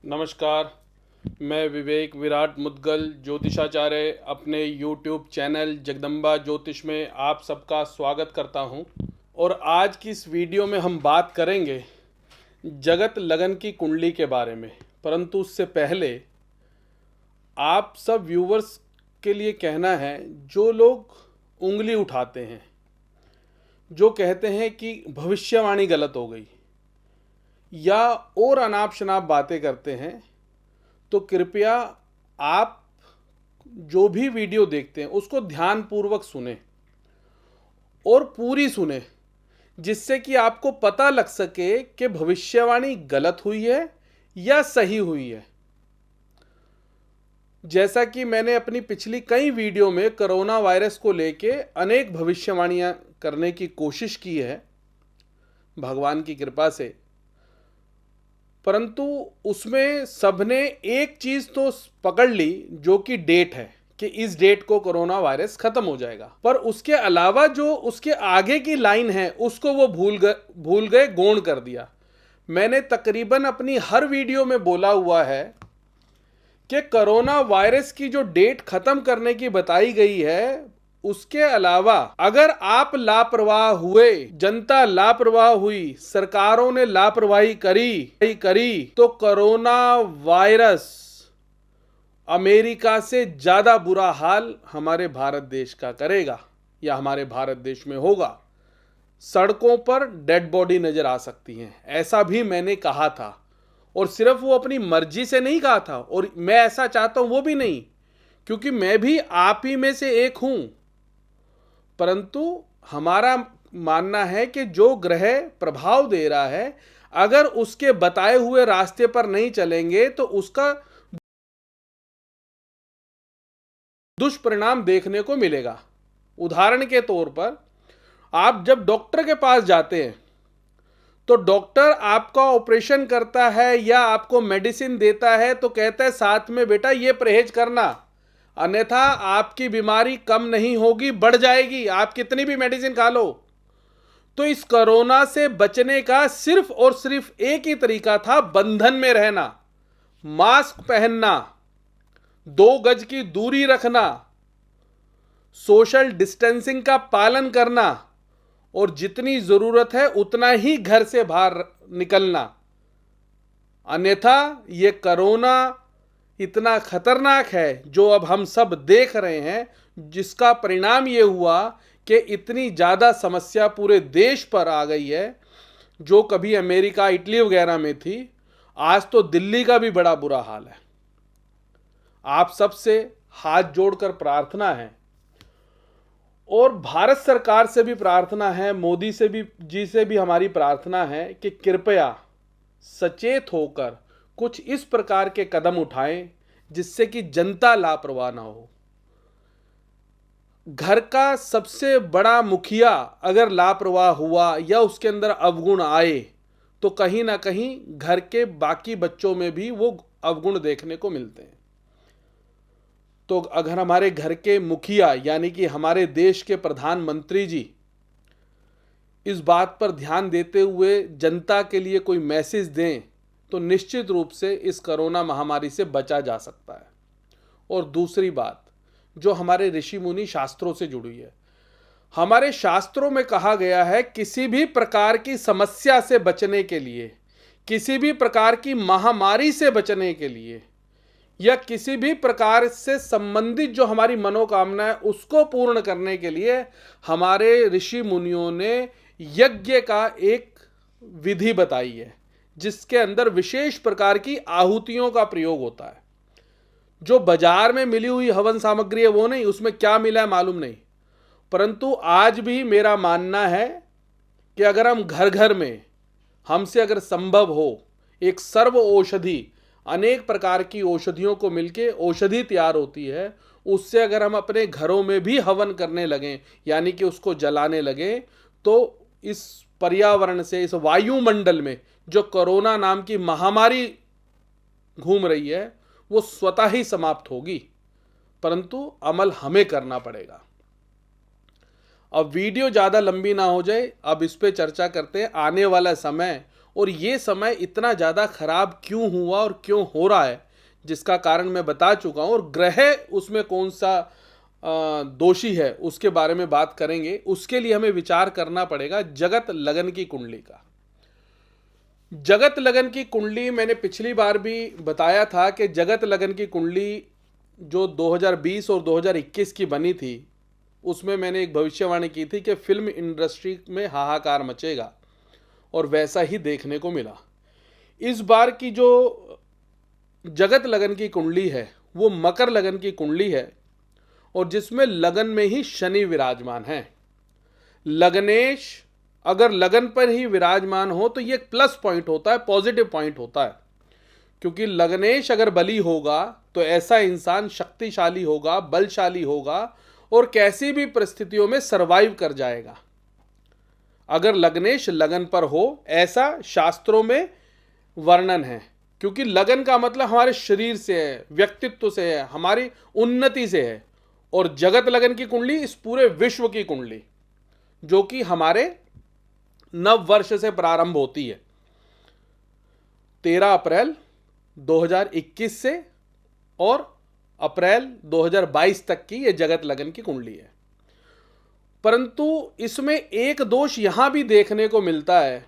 नमस्कार। मैं विवेक विराट मुद्गल ज्योतिषाचार्य अपने YouTube चैनल जगदम्बा ज्योतिष में आप सबका स्वागत करता हूं। और आज की इस वीडियो में हम बात करेंगे जगत लगन की कुंडली के बारे में। परंतु उससे पहले आप सब व्यूवर्स के लिए कहना है, जो लोग उंगली उठाते हैं, जो कहते हैं कि भविष्यवाणी गलत हो गई या और अनाप शनाप बातें करते हैं, तो कृपया आप जो भी वीडियो देखते हैं उसको ध्यानपूर्वक सुने और पूरी सुने, जिससे कि आपको पता लग सके कि भविष्यवाणी गलत हुई है या सही हुई है। जैसा कि मैंने अपनी पिछली कई वीडियो में कोरोना वायरस को लेके अनेक भविष्यवाणियां करने की कोशिश की है भगवान की कृपा से, परंतु उसमें सबने एक चीज तो पकड़ ली, जो कि डेट है कि इस डेट को कोरोना वायरस खत्म हो जाएगा। पर उसके अलावा जो उसके आगे की लाइन है उसको वो भूल गए, गौण कर दिया। मैंने तकरीबन अपनी हर वीडियो में बोला हुआ है कि कोरोना वायरस की जो डेट खत्म करने की बताई गई है, उसके अलावा अगर आप लापरवाह हुए, जनता लापरवाह हुई, सरकारों ने लापरवाही करी तो कोरोना वायरस अमेरिका से ज्यादा बुरा हाल हमारे भारत देश का करेगा या हमारे भारत देश में होगा। सड़कों पर डेड बॉडी नजर आ सकती हैं, ऐसा भी मैंने कहा था। और सिर्फ वो अपनी मर्जी से नहीं कहा था, और मैं ऐसा चाहता हूं वो भी नहीं, क्योंकि मैं भी आप ही में से एक हूं। परंतु हमारा मानना है कि जो ग्रह प्रभाव दे रहा है, अगर उसके बताए हुए रास्ते पर नहीं चलेंगे तो उसका दुष्परिणाम देखने को मिलेगा। उदाहरण के तौर पर, आप जब डॉक्टर के पास जाते हैं तो डॉक्टर आपका ऑपरेशन करता है या आपको मेडिसिन देता है तो कहता है साथ में बेटा ये परहेज करना, अन्यथा आपकी बीमारी कम नहीं होगी, बढ़ जाएगी, आप कितनी भी मेडिसिन खा लो। तो इस कोरोना से बचने का सिर्फ और सिर्फ एक ही तरीका था, बंधन में रहना, मास्क पहनना, 2 गज की दूरी रखना, सोशल डिस्टेंसिंग का पालन करना और जितनी जरूरत है उतना ही घर से बाहर निकलना। अन्यथा ये कोरोना इतना खतरनाक है जो अब हम सब देख रहे हैं, जिसका परिणाम ये हुआ कि इतनी ज्यादा समस्या पूरे देश पर आ गई है। जो कभी अमेरिका, इटली वगैरह में थी, आज तो दिल्ली का भी बड़ा बुरा हाल है। आप सबसे हाथ जोड़कर प्रार्थना है, और भारत सरकार से भी प्रार्थना है, मोदी जी से भी हमारी प्रार्थना है कि कृपया सचेत होकर कुछ इस प्रकार के कदम उठाएं जिससे कि जनता लापरवाह ना हो। घर का सबसे बड़ा मुखिया अगर लापरवाह हुआ या उसके अंदर अवगुण आए, तो कहीं ना कहीं घर के बाकी बच्चों में भी वो अवगुण देखने को मिलते हैं। तो अगर हमारे घर के मुखिया यानी कि हमारे देश के प्रधानमंत्री जी इस बात पर ध्यान देते हुए जनता के लिए कोई मैसेज दें, तो निश्चित रूप से इस कोरोना महामारी से बचा जा सकता है। और दूसरी बात जो हमारे ऋषि मुनि शास्त्रों से जुड़ी है, हमारे शास्त्रों में कहा गया है किसी भी प्रकार की समस्या से बचने के लिए, किसी भी प्रकार की महामारी से बचने के लिए, या किसी भी प्रकार से संबंधित जो हमारी मनोकामना है उसको पूर्ण करने के लिए, हमारे ऋषि मुनियों ने यज्ञ का एक विधि बताई है, जिसके अंदर विशेष प्रकार की आहुतियों का प्रयोग होता है। जो बाजार में मिली हुई हवन सामग्री है वो नहीं, उसमें क्या मिला है मालूम नहीं। परंतु आज भी मेरा मानना है कि अगर हम घर घर में, हमसे अगर संभव हो, एक सर्व औषधि, अनेक प्रकार की औषधियों को मिलके औषधि तैयार होती है, उससे अगर हम अपने घरों में भी हवन करने लगें, यानी कि उसको जलाने लगें, तो इस पर्यावरण से, इस वायुमंडल में जो कोरोना नाम की महामारी घूम रही है वो स्वतः ही समाप्त होगी। परंतु अमल हमें करना पड़ेगा। अब वीडियो ज़्यादा लंबी ना हो जाए, अब इस पे चर्चा करते हैं आने वाला समय और ये समय इतना ज़्यादा खराब क्यों हुआ और क्यों हो रहा है, जिसका कारण मैं बता चुका हूँ, और ग्रह उसमें कौन सा दोषी है उसके बारे में बात करेंगे। उसके लिए हमें विचार करना पड़ेगा जगत लगन की कुंडली का। जगत लगन की कुंडली मैंने पिछली बार भी बताया था कि जगत लगन की कुंडली जो 2020 और 2021 की बनी थी, उसमें मैंने एक भविष्यवाणी की थी कि फिल्म इंडस्ट्री में हाहाकार मचेगा, और वैसा ही देखने को मिला। इस बार की जो जगत लगन की कुंडली है वो मकर लगन की कुंडली है, और जिसमें लगन में ही शनि विराजमान है। लगनेश अगर लगन पर ही विराजमान हो तो ये प्लस पॉइंट होता है, पॉजिटिव पॉइंट होता है, क्योंकि लगनेश अगर बली होगा तो ऐसा इंसान शक्तिशाली होगा, बलशाली होगा, और कैसी भी परिस्थितियों में सरवाइव कर जाएगा। अगर लगनेश लगन पर हो, ऐसा शास्त्रों में वर्णन है, क्योंकि लगन का मतलब हमारे शरीर से है, व्यक्तित्व से है, हमारी उन्नति से है। और जगत लगन की कुंडली इस पूरे विश्व की कुंडली, जो कि हमारे नव वर्ष से प्रारंभ होती है 13 अप्रैल 2021 से, और अप्रैल 2022 तक की ये जगत लगन की कुंडली है। परंतु इसमें एक दोष यहां भी देखने को मिलता है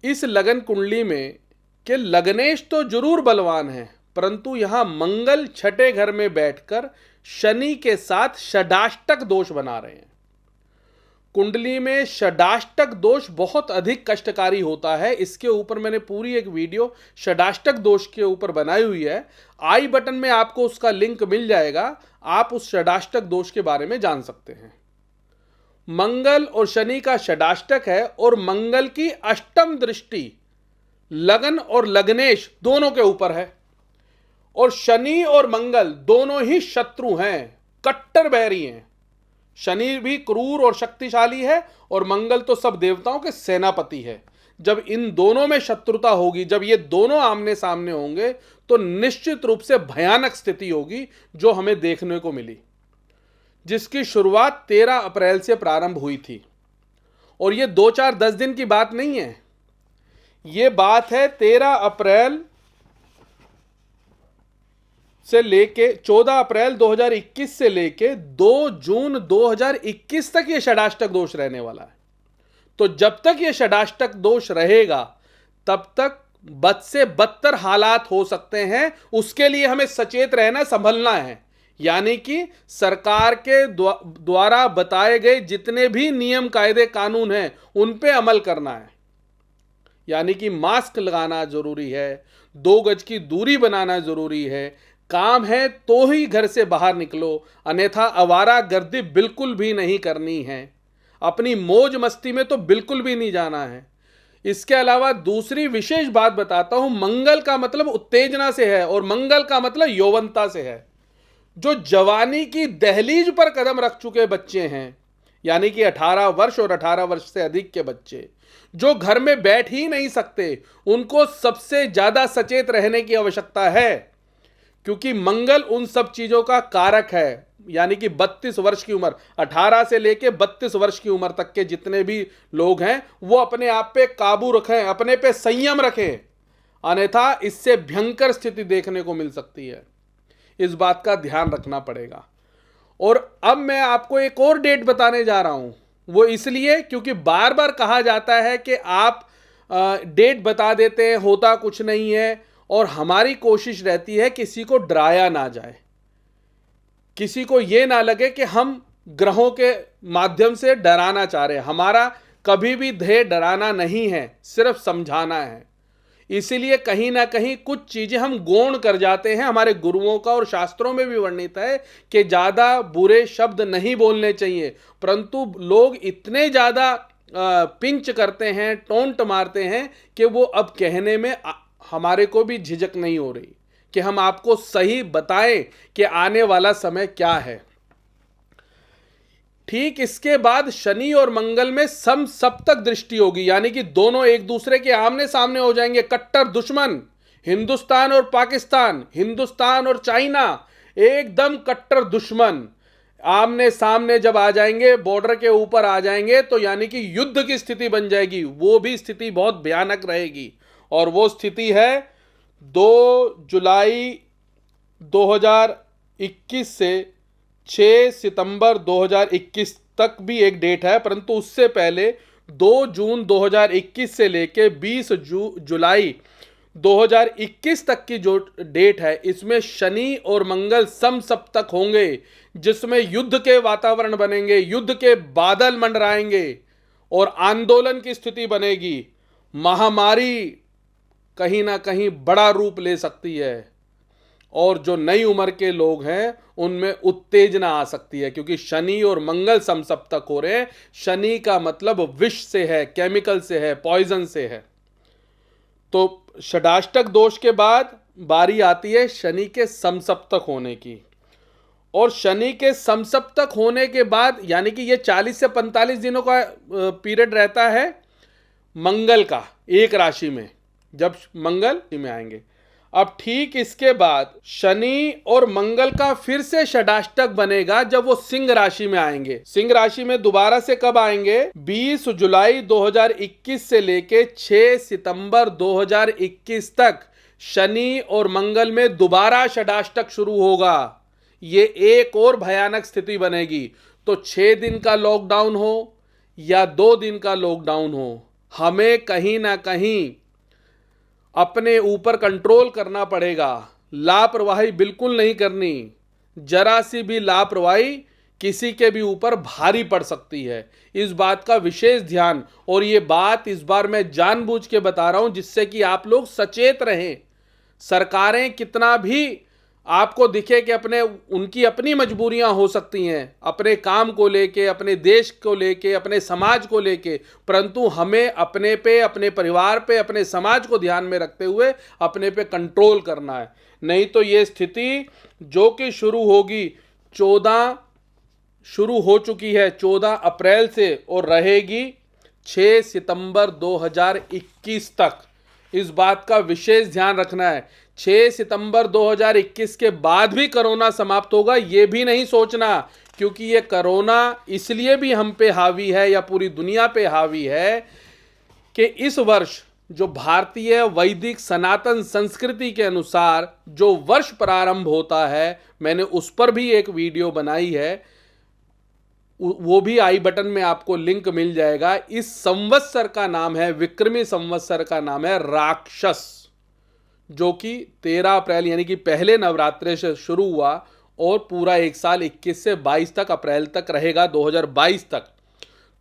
इस लगन कुंडली में, कि लगनेश तो जरूर बलवान है, परंतु यहां मंगल छठे घर में बैठकर शनि के साथ षडाष्टक दोष बना रहे हैं। कुंडली में षडाष्टक दोष बहुत अधिक कष्टकारी होता है। इसके ऊपर मैंने पूरी एक वीडियो षडाष्टक दोष के ऊपर बनाई हुई है, आई बटन में आपको उसका लिंक मिल जाएगा, आप उस षडाष्टक दोष के बारे में जान सकते हैं। मंगल और शनि का षडाष्टक है, और मंगल की अष्टम दृष्टि लगन और लग्नेश दोनों के ऊपर है, और शनि और मंगल दोनों ही शत्रु हैं, कट्टर बैरी हैं। शनि भी क्रूर और शक्तिशाली है, और मंगल तो सब देवताओं के सेनापति है। जब इन दोनों में शत्रुता होगी, जब ये दोनों आमने सामने होंगे, तो निश्चित रूप से भयानक स्थिति होगी जो हमें देखने को मिली, जिसकी शुरुआत 13 अप्रैल से प्रारंभ हुई थी। और ये 2-4-10 दिन की बात नहीं है, ये बात है 13 अप्रैल से लेके 14 अप्रैल 2021 से लेके 2 जून 2021 तक ये षडाष्टक दोष रहने वाला है। तो जब तक ये षडाष्टक दोष रहेगा, तब तक बद से बदतर हालात हो सकते हैं। उसके लिए हमें सचेत रहना, संभलना है। यानी कि सरकार के द्वारा बताए गए जितने भी नियम, कायदे, कानून हैं, उन पे अमल करना है। यानी कि मास्क लगाना जरूरी है, 2 गज की दूरी बनाना जरूरी है, काम है तो ही घर से बाहर निकलो, अन्यथा आवारागर्दी बिल्कुल भी नहीं करनी है। अपनी मौज मस्ती में तो बिल्कुल भी नहीं जाना है। इसके अलावा दूसरी विशेष बात बताता हूं, मंगल का मतलब उत्तेजना से है, और मंगल का मतलब यौवनता से है। जो जवानी की दहलीज पर कदम रख चुके बच्चे हैं, यानी कि 18 वर्ष और 18 वर्ष से अधिक के बच्चे जो घर में बैठ ही नहीं सकते, उनको सबसे ज्यादा सचेत रहने की आवश्यकता है, क्योंकि मंगल उन सब चीजों का कारक है। यानी कि 32 वर्ष की उम्र, 18 से लेके 32 वर्ष की उम्र तक के जितने भी लोग हैं, वो अपने आप पे काबू रखें, अपने पे संयम रखें, अन्यथा इससे भयंकर स्थिति देखने को मिल सकती है। इस बात का ध्यान रखना पड़ेगा। और अब मैं आपको एक और डेट बताने जा रहा हूं, वो इसलिए क्योंकि बार बार कहा जाता है कि आप डेट बता देते हैं, होता कुछ नहीं है, और हमारी कोशिश रहती है किसी को डराया ना जाए, किसी को यह ना लगे कि हम ग्रहों के माध्यम से डराना चाह रहे हैं। हमारा कभी भी ध्येय डराना नहीं है, सिर्फ समझाना है। इसीलिए कहीं ना कहीं कुछ चीजें हम गौण कर जाते हैं। हमारे गुरुओं का और शास्त्रों में भी वर्णित है कि ज्यादा बुरे शब्द नहीं बोलने चाहिए, परंतु लोग इतने ज्यादा पिंच करते हैं, टोंट मारते हैं कि वो अब कहने में हमारे को भी झिझक नहीं हो रही कि हम आपको सही बताएं कि आने वाला समय क्या है। ठीक इसके बाद शनि और मंगल में समसप्तक दृष्टि होगी, यानी कि दोनों एक दूसरे के आमने सामने हो जाएंगे। कट्टर दुश्मन, हिंदुस्तान और पाकिस्तान, हिंदुस्तान और चाइना, एकदम कट्टर दुश्मन। आमने सामने जब आ जाएंगे, बॉर्डर के ऊपर आ जाएंगे, तो यानी कि युद्ध की स्थिति बन जाएगी। वो भी स्थिति बहुत भयानक रहेगी। और वो स्थिति है 2 जुलाई 2021 से 6 सितंबर 2021 तक भी एक डेट है, परंतु उससे पहले 2 जून 2021 से लेके 20 जुलाई 2021 तक की जो डेट है, इसमें शनि और मंगल समसप्तक होंगे, जिसमें युद्ध के वातावरण बनेंगे, युद्ध के बादल मंडराएंगे और आंदोलन की स्थिति बनेगी। महामारी कहीं ना कहीं बड़ा रूप ले सकती है और जो नई उम्र के लोग हैं उनमें उत्तेजना आ सकती है, क्योंकि शनि और मंगल समसप्तक हो रहे हैं। शनि का मतलब विष से है, केमिकल से है, पॉइजन से है। तो षडाष्टक दोष के बाद बारी आती है शनि के समसप्तक होने की। और शनि के समसप्तक होने के बाद यानी कि ये 40 से 45 दिनों का पीरियड रहता है मंगल का एक राशि में, जब मंगल में आएंगे। अब ठीक इसके बाद शनि और मंगल का फिर से षडाष्टक बनेगा जब वो सिंह राशि में आएंगे। सिंह राशि में दोबारा से कब आएंगे? 20 जुलाई 2021 से लेके 6 सितंबर 2021 तक शनि और मंगल में दोबारा षडाष्टक शुरू होगा। ये एक और भयानक स्थिति बनेगी। तो 6 दिन का लॉकडाउन हो या 2 दिन का लॉकडाउन हो, हमें कहीं ना कहीं अपने ऊपर कंट्रोल करना पड़ेगा। लापरवाही बिल्कुल नहीं करनी। जरा सी भी लापरवाही किसी के भी ऊपर भारी पड़ सकती है। इस बात का विशेष ध्यान, और ये बात इस बार मैं जानबूझ के बता रहा हूं जिससे कि आप लोग सचेत रहें। सरकारें कितना भी आपको दिखे कि उनकी अपनी मजबूरियां हो सकती हैं, अपने काम को लेके, अपने देश को लेके, अपने समाज को लेके, परंतु हमें अपने पे, अपने परिवार पे, अपने समाज को ध्यान में रखते हुए अपने पे कंट्रोल करना है। नहीं तो ये स्थिति जो कि शुरू होगी 14 शुरू हो चुकी है 14 अप्रैल से और रहेगी 6 सितंबर 2021 तक। इस बात का विशेष ध्यान रखना है। 6 सितंबर 2021 के बाद भी कोरोना समाप्त होगा ये भी नहीं सोचना, क्योंकि ये कोरोना इसलिए भी हम पे हावी है या पूरी दुनिया पे हावी है कि इस वर्ष जो भारतीय वैदिक सनातन संस्कृति के अनुसार जो वर्ष प्रारंभ होता है, मैंने उस पर भी एक वीडियो बनाई है, वो भी आई बटन में आपको लिंक मिल जाएगा। इस संवत्सर का नाम है, विक्रमी संवत्सर का नाम है राक्षस, जो कि 13 अप्रैल यानी कि पहले नवरात्रे से शुरू हुआ और पूरा एक साल 21 से 22 तक अप्रैल तक रहेगा, 2022 तक।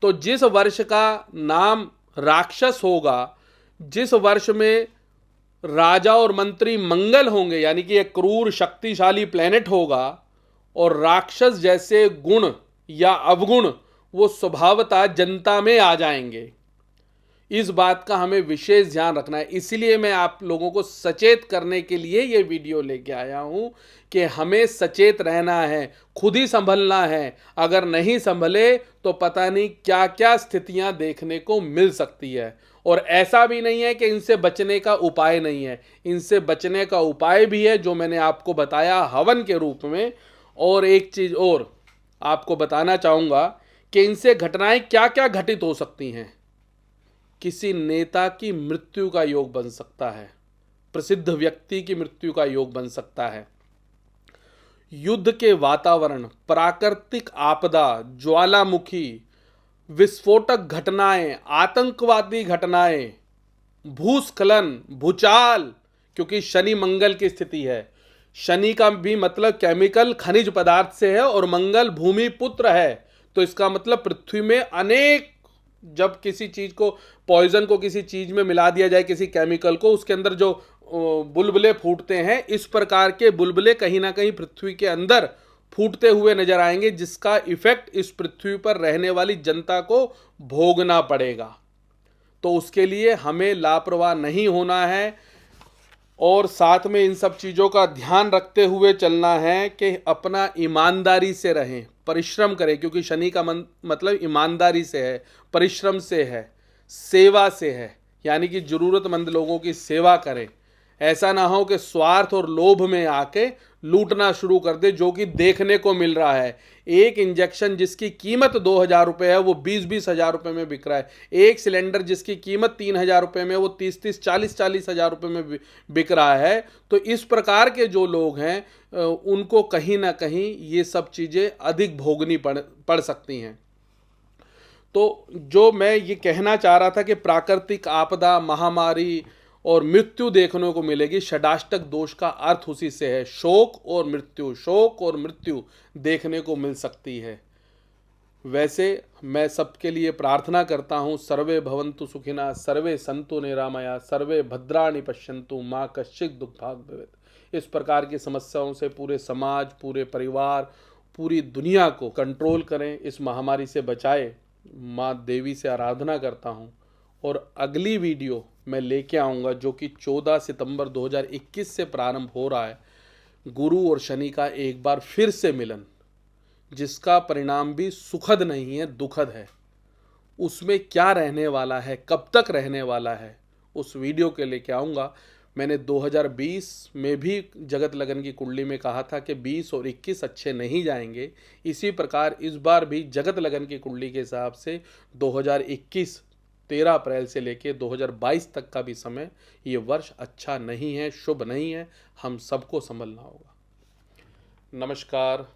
तो जिस वर्ष का नाम राक्षस होगा, जिस वर्ष में राजा और मंत्री मंगल होंगे, यानी कि एक क्रूर शक्तिशाली प्लेनेट होगा, और राक्षस जैसे गुण या अवगुण वो स्वभावतः जनता में आ जाएंगे। इस बात का हमें विशेष ध्यान रखना है। इसलिए मैं आप लोगों को सचेत करने के लिए ये वीडियो लेके आया हूं कि हमें सचेत रहना है, खुद ही संभलना है। अगर नहीं संभले तो पता नहीं क्या क्या स्थितियां देखने को मिल सकती है। और ऐसा भी नहीं है कि इनसे बचने का उपाय नहीं है, इनसे बचने का उपाय भी है जो मैंने आपको बताया हवन के रूप में। और एक चीज़ और आपको बताना चाहूँगा कि इनसे घटनाएं क्या क्या घटित हो सकती हैं। किसी नेता की मृत्यु का योग बन सकता है, प्रसिद्ध व्यक्ति की मृत्यु का योग बन सकता है, युद्ध के वातावरण, प्राकृतिक आपदा, ज्वालामुखी, विस्फोटक घटनाएं, आतंकवादी घटनाएं, भूस्खलन, भूचाल, क्योंकि शनि मंगल की स्थिति है। शनि का भी मतलब केमिकल खनिज पदार्थ से है और मंगल भूमि पुत्र है, तो इसका मतलब पृथ्वी में अनेक, जब किसी चीज को, पॉइजन को किसी चीज में मिला दिया जाए, किसी केमिकल को, उसके अंदर जो बुलबुले फूटते हैं, इस प्रकार के बुलबुले कहीं ना कहीं पृथ्वी के अंदर फूटते हुए नजर आएंगे, जिसका इफेक्ट इस पृथ्वी पर रहने वाली जनता को भोगना पड़ेगा। तो उसके लिए हमें लापरवाह नहीं होना है और साथ में इन सब चीज़ों का ध्यान रखते हुए चलना है कि अपना ईमानदारी से रहें, परिश्रम करें, क्योंकि शनि का मतलब ईमानदारी से है, परिश्रम से है, सेवा से है, यानी कि ज़रूरतमंद लोगों की सेवा करें। ऐसा ना हो कि स्वार्थ और लोभ में आके लूटना शुरू कर दे, जो कि देखने को मिल रहा है। एक इंजेक्शन जिसकी कीमत 2,000 रुपये है वो 20-20 हज़ार रुपये में बिक रहा है। एक सिलेंडर जिसकी कीमत 3,000 रुपये में वो 30-30, 40-40 हज़ार रुपये में बिक रहा है। तो इस प्रकार के जो लोग हैं उनको कहीं ना कहीं ये सब चीज़ें अधिक भोगनी पड़ सकती हैं। तो जो मैं ये कहना चाह रहा था कि प्राकृतिक आपदा, महामारी और मृत्यु देखने को मिलेगी, षडाष्टक दोष का अर्थ उसी से है, शोक और मृत्यु, शोक और मृत्यु देखने को मिल सकती है। वैसे मैं सबके लिए प्रार्थना करता हूँ, सर्वे भवन्तु सुखिनः, सर्वे सन्तु निरामया, सर्वे भद्राणि पश्यन्तु, माँ कश्चित् दुःखभाग् भवेत्। इस प्रकार की समस्याओं से पूरे समाज, पूरे परिवार, पूरी दुनिया को कंट्रोल करें, इस महामारी से बचाए। माँ देवी से आराधना करता हूँ। और अगली वीडियो मैं लेके आऊँगा जो कि 14 सितंबर 2021 से प्रारंभ हो रहा है, गुरु और शनि का एक बार फिर से मिलन, जिसका परिणाम भी सुखद नहीं है, दुखद है। उसमें क्या रहने वाला है, कब तक रहने वाला है, उस वीडियो के लेके आऊँगा। मैंने 2020 में भी जगत लगन की कुंडली में कहा था कि 20 और 21 अच्छे नहीं जाएंगे। इसी प्रकार इस बार भी जगत लगन की कुंडली के हिसाब से 2021 13 अप्रैल से लेके 2022 तक का भी समय, ये वर्ष अच्छा नहीं है, शुभ नहीं है। हम सबको संभलना होगा। नमस्कार।